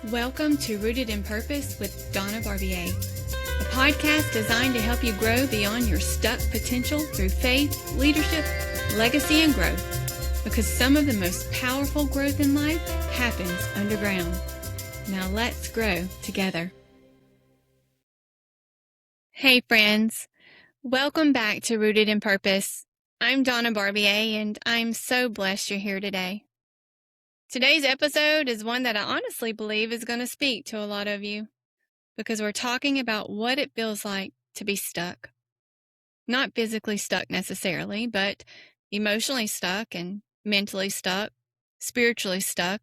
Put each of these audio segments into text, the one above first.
Welcome to Rooted in Purpose with Donna, a podcast designed to help you grow beyond your stuck potential through faith, leadership, legacy, and growth. Because some of the most powerful growth in life happens underground. Now let's grow together. Hey friends, welcome back to Rooted in Purpose. I'm Donna, and I'm so blessed you're here today. Today's episode is one that I honestly believe is going to speak to a lot of you because we're talking about what it feels like to be stuck. Not physically stuck necessarily, but emotionally stuck and mentally stuck, spiritually stuck,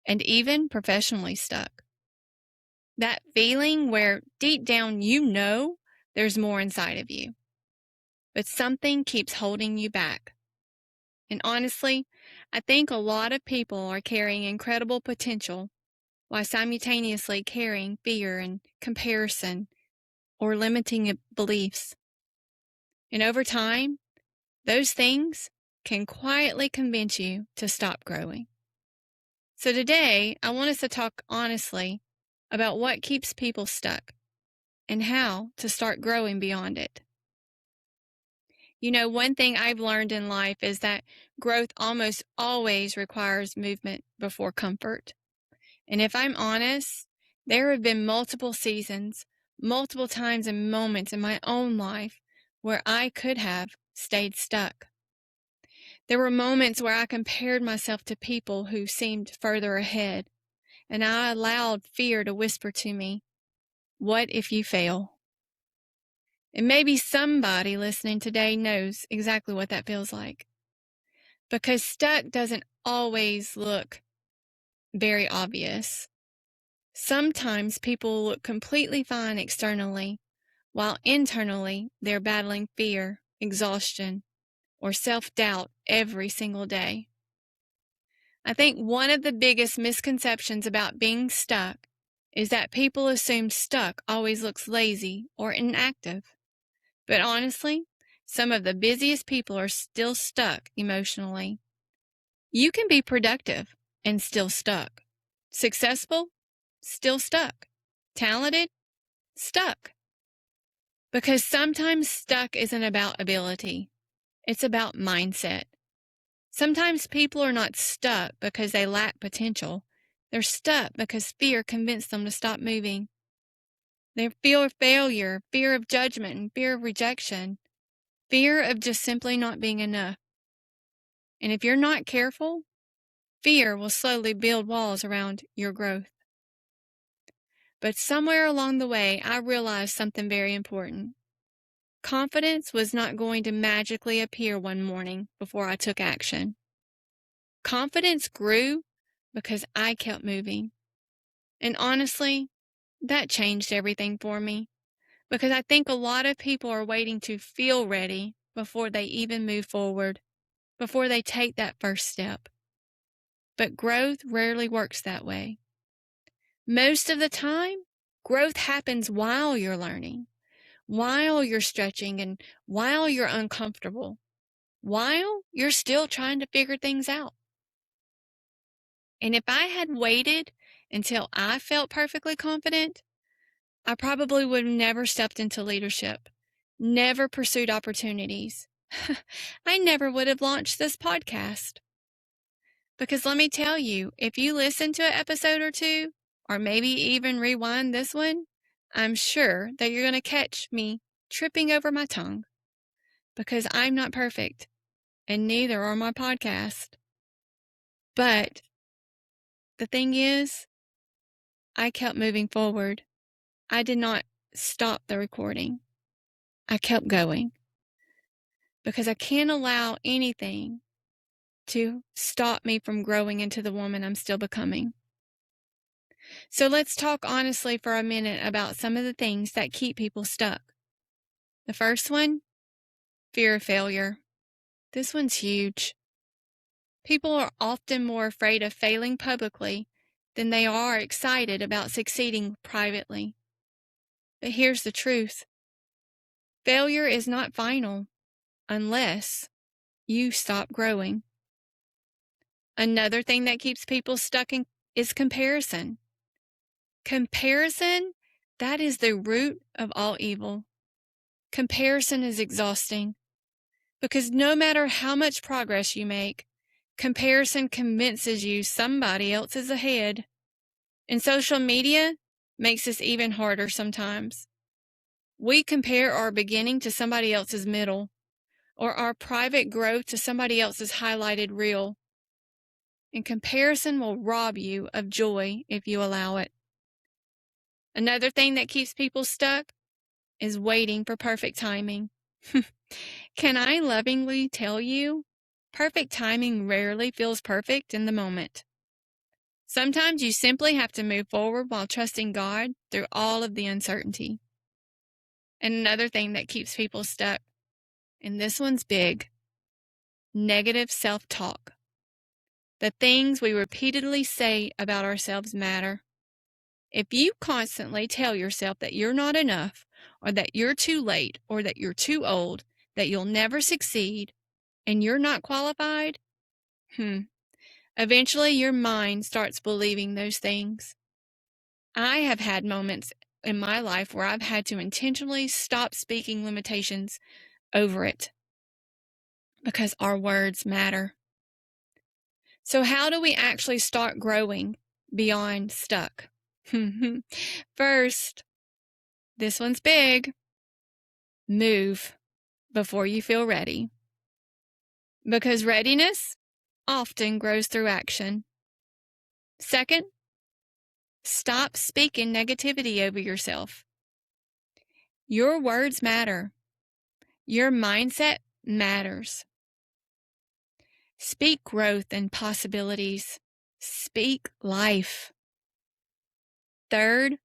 and even professionally stuck. That feeling where deep down you know there's more inside of you, but something keeps holding you back. And honestly, I think a lot of people are carrying incredible potential while simultaneously carrying fear and comparison or limiting beliefs. And over time, those things can quietly convince you to stop growing. So today, I want us to talk honestly about what keeps people stuck and how to start growing beyond it. You know, one thing I've learned in life is that growth almost always requires movement before comfort. And if I'm honest, there have been multiple seasons, multiple times and moments in my own life where I could have stayed stuck. There were moments where I compared myself to people who seemed further ahead, and I allowed fear to whisper to me, "What if you fail?" And maybe somebody listening today knows exactly what that feels like. Because stuck doesn't always look very obvious. Sometimes people look completely fine externally, while internally they're battling fear, exhaustion, or self-doubt every single day. I think one of the biggest misconceptions about being stuck is that people assume stuck always looks lazy or inactive. But honestly, some of the busiest people are still stuck emotionally. You can be productive and still stuck. Successful, still stuck. Talented, stuck. Because sometimes stuck isn't about ability. It's about mindset. Sometimes people are not stuck because they lack potential. They're stuck because fear convinced them to stop moving. They fear of failure, fear of judgment, and fear of rejection. Fear of just simply not being enough. And if you're not careful, fear will slowly build walls around your growth. But somewhere along the way, I realized something very important. Confidence was not going to magically appear one morning before I took action. Confidence grew because I kept moving. And honestly, that changed everything for me. Because I think a lot of people are waiting to feel ready before they even move forward, before they take that first step. But growth rarely works that way. Most of the time, growth happens while you're learning, while you're stretching, and while you're uncomfortable, while you're still trying to figure things out. And if I had waited until I felt perfectly confident, I probably would have never stepped into leadership, never pursued opportunities. I never would have launched this podcast. Because let me tell you, if you listen to an episode or two, or maybe even rewind this one, I'm sure that you're going to catch me tripping over my tongue. Because I'm not perfect, and neither are my podcast. But the thing is, I kept moving forward. I did not stop the recording. I kept going. Because I can't allow anything to stop me from growing into the woman I'm still becoming. So let's talk honestly for a minute about some of the things that keep people stuck. The first one, fear of failure. This one's huge. People are often more afraid of failing publicly than they are excited about succeeding privately. But here's the truth. Failure is not final unless you stop growing. Another thing that keeps people stuck is comparison. Comparison, that is the root of all evil. Comparison is exhausting because no matter how much progress you make, comparison convinces you somebody else is ahead. And social media makes this even harder sometimes. We compare our beginning to somebody else's middle, or our private growth to somebody else's highlighted reel. And comparison will rob you of joy if you allow it. Another thing that keeps people stuck is waiting for perfect timing. Can I lovingly tell you, perfect timing rarely feels perfect in the moment. Sometimes you simply have to move forward while trusting God through all of the uncertainty. And another thing that keeps people stuck, and this one's big, negative self-talk. The things we repeatedly say about ourselves matter. If you constantly tell yourself that you're not enough, or that you're too late, or that you're too old, that you'll never succeed, and you're not qualified, eventually your mind starts believing those things. I have had moments in my life where I've had to intentionally stop speaking limitations over it because our words matter. So how do we actually start growing beyond stuck? First, this one's big. Move before you feel ready. Because readiness often grows through action. Second, stop speaking negativity over yourself. Your words matter. Your mindset matters. Speak growth and possibilities. Speak life. Third,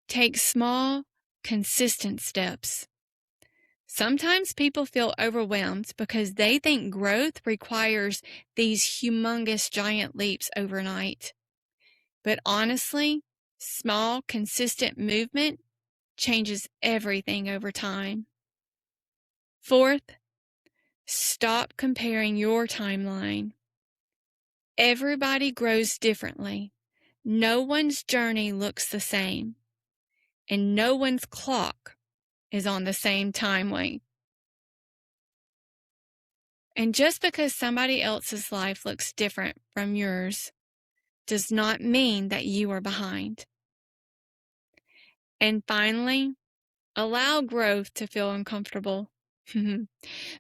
take small, consistent steps. Sometimes people feel overwhelmed because they think growth requires these humongous giant leaps overnight. But honestly, small, consistent movement changes everything over time. Fourth, stop comparing your timeline. Everybody grows differently. No one's journey looks the same, and no one's clock is on the same timeline. And just because somebody else's life looks different from yours does not mean that you are behind. And finally, allow growth to feel uncomfortable.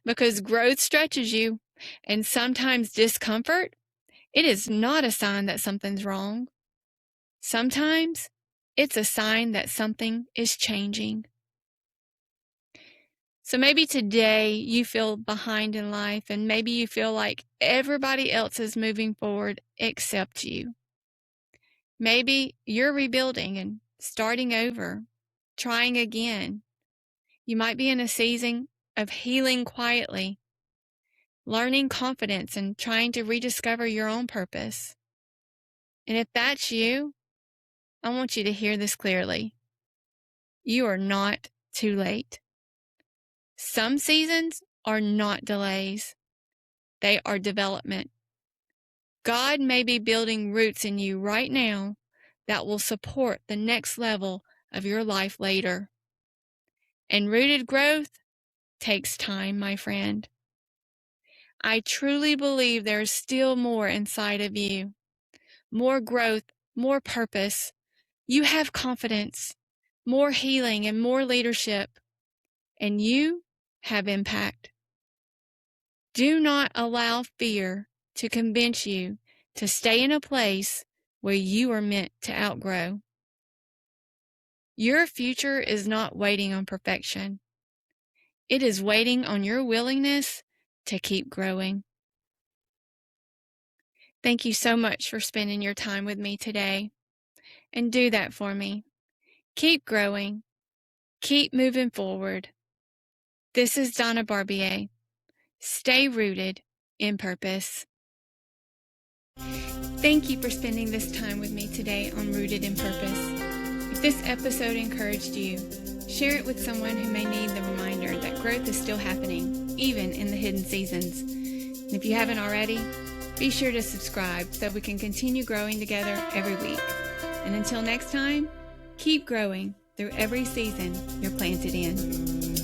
Because growth stretches you, and sometimes discomfort, it is not a sign that something's wrong. Sometimes it's a sign that something is changing. So maybe today you feel behind in life, and maybe you feel like everybody else is moving forward except you. Maybe you're rebuilding and starting over, trying again. You might be in a season of healing quietly, learning confidence and trying to rediscover your own purpose. And if that's you, I want you to hear this clearly. You are not too late. Some seasons are not delays. They are development. God may be building roots in you right now that will support the next level of your life later. And rooted growth takes time, my friend. I truly believe there is still more inside of you. More growth, more purpose. You have confidence, more healing, and more leadership. And you have impact. Do not allow fear to convince you to stay in a place where you are meant to outgrow. Your future is not waiting on perfection. It is waiting on your willingness to keep growing. Thank you so much for spending your time with me today. And do that for me. Keep growing. Keep moving forward. This is Donna Barbier. Stay rooted in purpose. Thank you for spending this time with me today on Rooted in Purpose. If this episode encouraged you, share it with someone who may need the reminder that growth is still happening, even in the hidden seasons. And if you haven't already, be sure to subscribe so we can continue growing together every week. And until next time, keep growing through every season you're planted in.